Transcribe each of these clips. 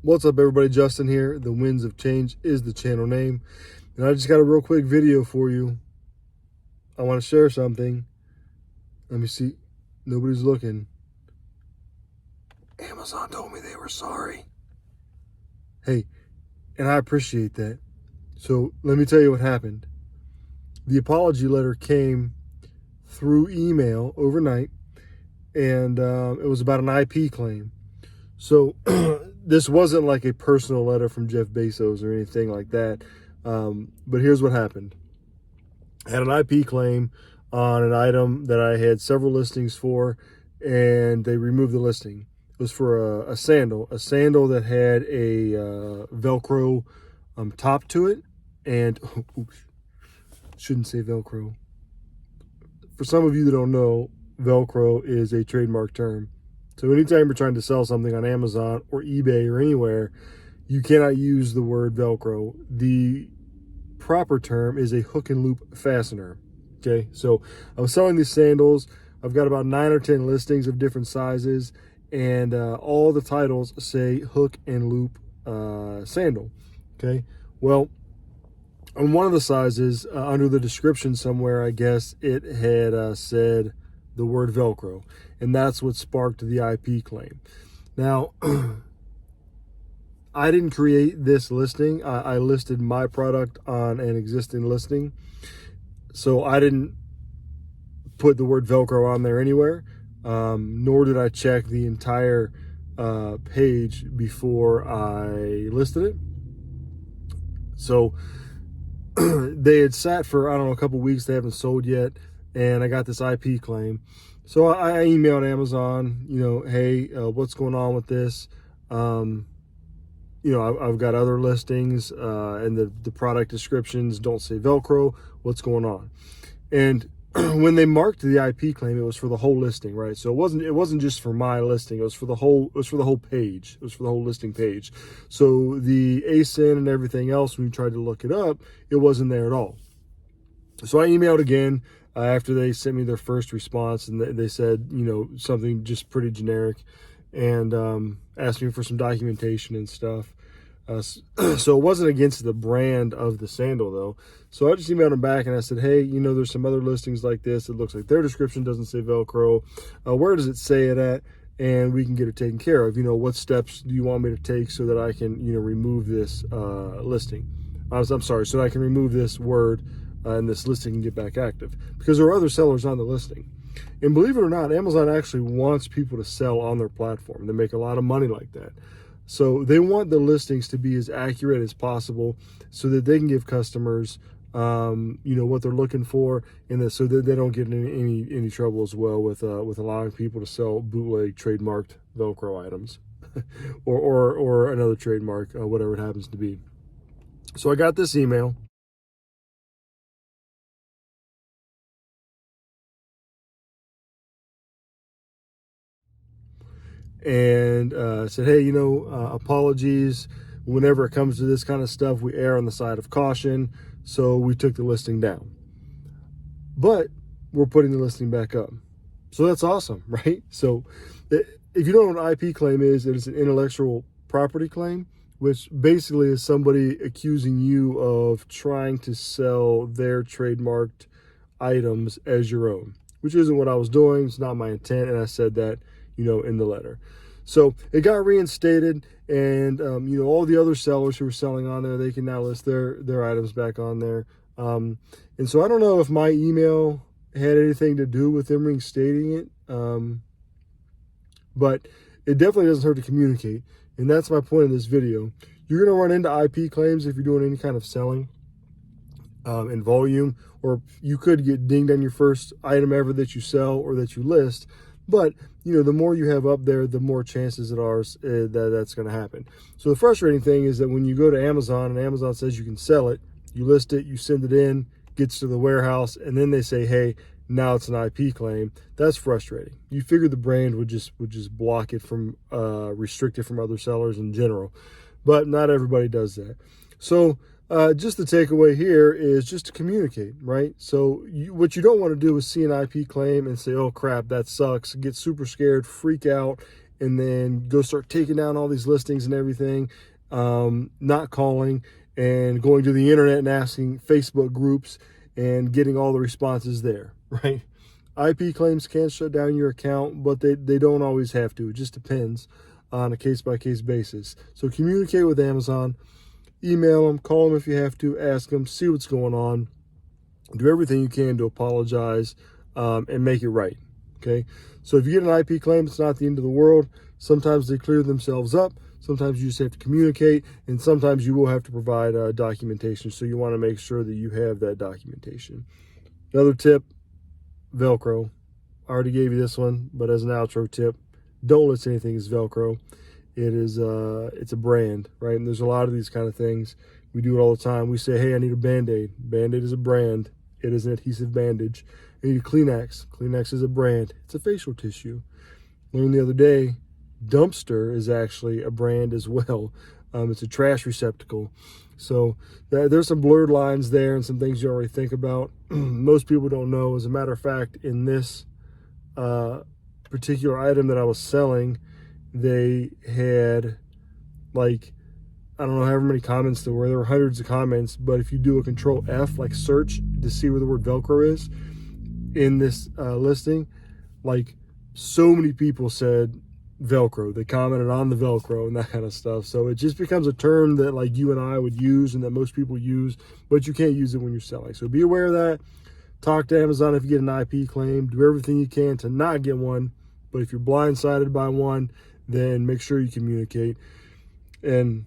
What's up, everybody? Justin here. The Winds of Change is the channel name. And I just got a real quick video for you. I want to share something. Let me see. Nobody's looking. Amazon told me they were sorry. Hey, and I appreciate that. So let me tell you what happened. The apology letter came through email overnight, and it was about an IP claim. So this wasn't like a personal letter from Jeff Bezos or anything like that. But here's what happened. I had an IP claim on an item that I had several listings for, and they removed the listing. It was for a sandal that had a Velcro top to it. And oops, shouldn't say Velcro. For some of you that don't know, Velcro is a trademark term. So anytime you're trying to sell something on Amazon or eBay or anywhere, you cannot use the word Velcro. The proper term is a hook and loop fastener. Okay, so I was selling these sandals. I've got about 9 or 10 listings of different sizes, and all the titles say hook and loop sandal. Okay, well, on one of the sizes, under the description somewhere, I guess it had said the word Velcro, and that's what sparked the IP claim. Now, I didn't create this listing. I listed my product on an existing listing, so I didn't put the word Velcro on there anywhere, nor did I check the entire page before I listed it. So they had sat for, I don't know, a couple weeks. They haven't sold yet, and I got this IP claim. So I emailed Amazon, hey, what's going on with this? I've got other listings, and the product descriptions don't say Velcro. What's going on? And when they marked the IP claim, it was for the whole listing, right? So it wasn't just for my listing. It was for the whole page. It was for the whole listing page. So the ASIN and everything else, when you tried to look it up, it wasn't there at all. So I emailed again after they sent me their first response, and they said, something just pretty generic, and asked me for some documentation and stuff. So it wasn't against the brand of the sandal, though. So I just emailed them back and I said, hey, there's some other listings like this. It looks like their description doesn't say Velcro. Where does it say it at? And we can get it taken care of. What steps do you want me to take so that I can, remove this listing? I'm sorry, so that I can remove this word and this listing can get back active. Because there are other sellers on the listing. And believe it or not, Amazon actually wants people to sell on their platform. They make a lot of money like that. So they want the listings to be as accurate as possible so that they can give customers, what they're looking for, and so that they don't get in any trouble as well with allowing people to sell bootleg trademarked Velcro items or another trademark, whatever it happens to be. So I got this email. And said, hey, apologies. Whenever it comes to this kind of stuff, we err on the side of caution. So we took the listing down. But we're putting the listing back up. So that's awesome, right? So if you don't know what an IP claim is, it is an intellectual property claim, which basically is somebody accusing you of trying to sell their trademarked items as your own, which isn't what I was doing. It's not my intent. And I said that, in the letter. So it got reinstated, and all the other sellers who were selling on there, they can now list their items back on there. And so I don't know if my email had anything to do with them reinstating it, but it definitely doesn't hurt to communicate. And that's my point in this video. You're going to run into IP claims if you're doing any kind of selling in volume, or you could get dinged on your first item ever that you sell or that you list. But, the more you have up there, the more chances it are that that's going to happen. So the frustrating thing is that when you go to Amazon and Amazon says you can sell it, you list it, you send it in, gets to the warehouse, and then they say, hey, now it's an IP claim. That's frustrating. You figure the brand would just block it from, restrict it from other sellers in general. But not everybody does that. So just the takeaway here is just to communicate, right? So what you don't want to do is see an IP claim and say, oh crap, that sucks, get super scared, freak out, and then go start taking down all these listings and everything, not calling and going to the internet and asking Facebook groups and getting all the responses there, right? IP claims can shut down your account, but they don't always have to. It just depends on a case-by-case basis. So communicate with Amazon, email them, call them if you have to, ask them, see what's going on, do everything you can to apologize and make it right, okay? So if you get an IP claim, it's not the end of the world. Sometimes they clear themselves up. Sometimes you just have to communicate, and sometimes you will have to provide documentation. So you want to make sure that you have that documentation. Another tip, Velcro. I already gave you this one, but as an outro tip, don't list anything as Velcro. It is it's a brand, right? And there's a lot of these kind of things. We do it all the time. We say, hey, I need a Band-Aid. Band-Aid is a brand. It is an adhesive bandage. I need a Kleenex. Kleenex is a brand. It's a facial tissue. Learned the other day, dumpster is actually a brand as well. It's a trash receptacle. So there's some blurred lines there and some things you already think about. Most people don't know. As a matter of fact, in this particular item that I was selling, they had like, I don't know however many comments there were. There were hundreds of comments, but if you do a Control F, like search to see where the word Velcro is in this listing, like so many people said Velcro. They commented on the Velcro and that kind of stuff. So it just becomes a term that like you and I would use and that most people use, but you can't use it when you're selling. So be aware of that. Talk to Amazon if you get an IP claim. Do everything you can to not get one. But if you're blindsided by one, then make sure you communicate. And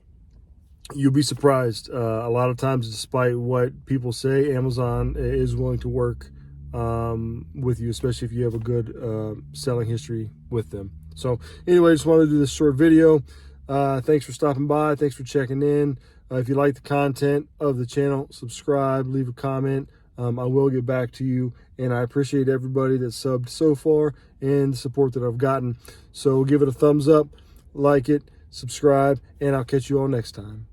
you'll be surprised. A lot of times, despite what people say, Amazon is willing to work with you, especially if you have a good selling history with them. So anyway, I just wanted to do this short video. Thanks for stopping by. Thanks for checking in. If you like the content of the channel, subscribe, leave a comment. I will get back to you, and I appreciate everybody that's subbed so far and the support that I've gotten. So give it a thumbs up, like it, subscribe, and I'll catch you all next time.